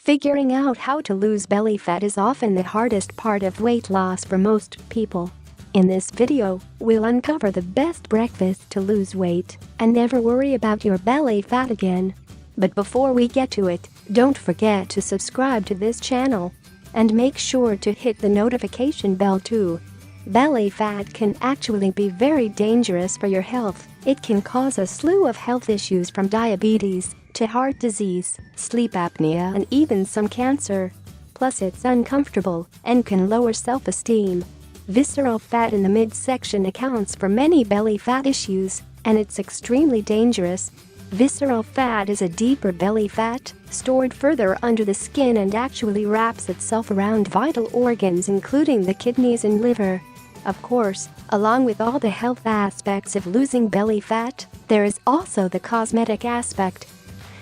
Figuring out how to lose belly fat is often the hardest part of weight loss for most people. In this video, we'll uncover the best breakfast to lose weight and never worry about your belly fat again. But before we get to it, don't forget to subscribe to this channel and make sure to hit the notification bell too. Belly fat can actually be very dangerous for your health. It can cause a slew of health issues from diabetes to heart disease, sleep apnea, and even some cancer. Plus, it's uncomfortable and can lower self-esteem. Visceral fat in the midsection accounts for many belly fat issues, and it's extremely dangerous. Visceral fat is a deeper belly fat, stored further under the skin and actually wraps itself around vital organs including the kidneys and liver. Of course, along with all the health aspects of losing belly fat, there is also the cosmetic aspect.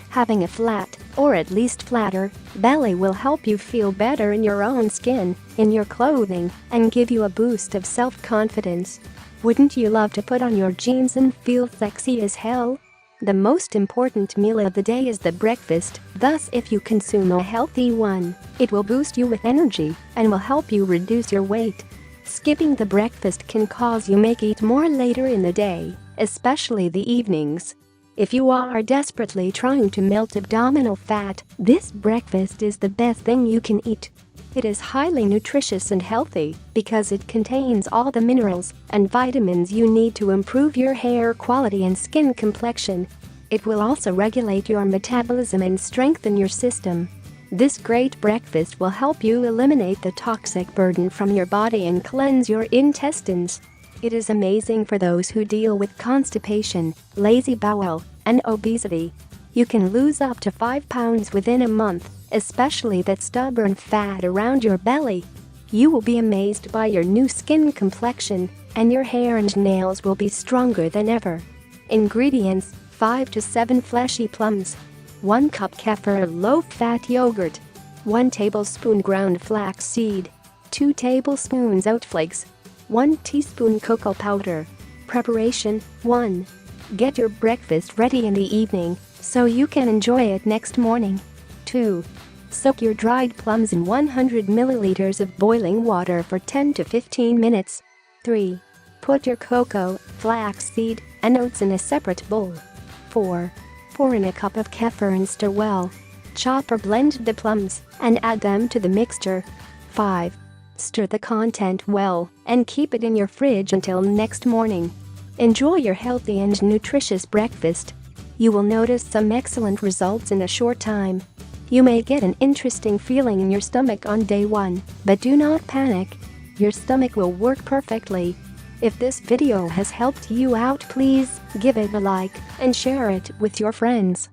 Having a flat, or at least flatter, belly will help you feel better in your own skin, in your clothing, and give you a boost of self-confidence. Wouldn't you love to put on your jeans and feel sexy as hell? The most important meal of the day is the breakfast, thus if you consume a healthy one, it will boost you with energy and will help you reduce your weight. Skipping the breakfast can cause you may eat more later in the day, especially the evenings. If you are desperately trying to melt abdominal fat, this breakfast is the best thing you can eat. It is highly nutritious and healthy because it contains all the minerals and vitamins you need to improve your hair quality and skin complexion. It will also regulate your metabolism and strengthen your system. This great breakfast will help you eliminate the toxic burden from your body and cleanse your intestines. It is amazing for those who deal with constipation, lazy bowel, and obesity. You can lose up to 5 pounds within a month, especially that stubborn fat around your belly. You will be amazed by your new skin complexion, and your hair and nails will be stronger than ever. Ingredients: 5 to 7 fleshy plums, 1 cup kefir or low-fat yogurt, 1 tablespoon ground flax seed, 2 tablespoons oat flakes, 1 teaspoon cocoa powder. Preparation: 1. Get your breakfast ready in the evening so you can enjoy it next morning. 2. Soak your dried plums in 100 milliliters of boiling water for 10 to 15 minutes. 3. Put your cocoa, flaxseed, and oats in a separate bowl. 4. Pour in a cup of kefir and stir well. Chop or blend the plums and add them to the mixture. 5. Stir the content well and keep it in your fridge until next morning. Enjoy your healthy and nutritious breakfast. You will notice some excellent results in a short time. You may get an interesting feeling in your stomach on day 1, but do not panic. Your stomach will work perfectly. If this video has helped you out, please give it a like and share it with your friends.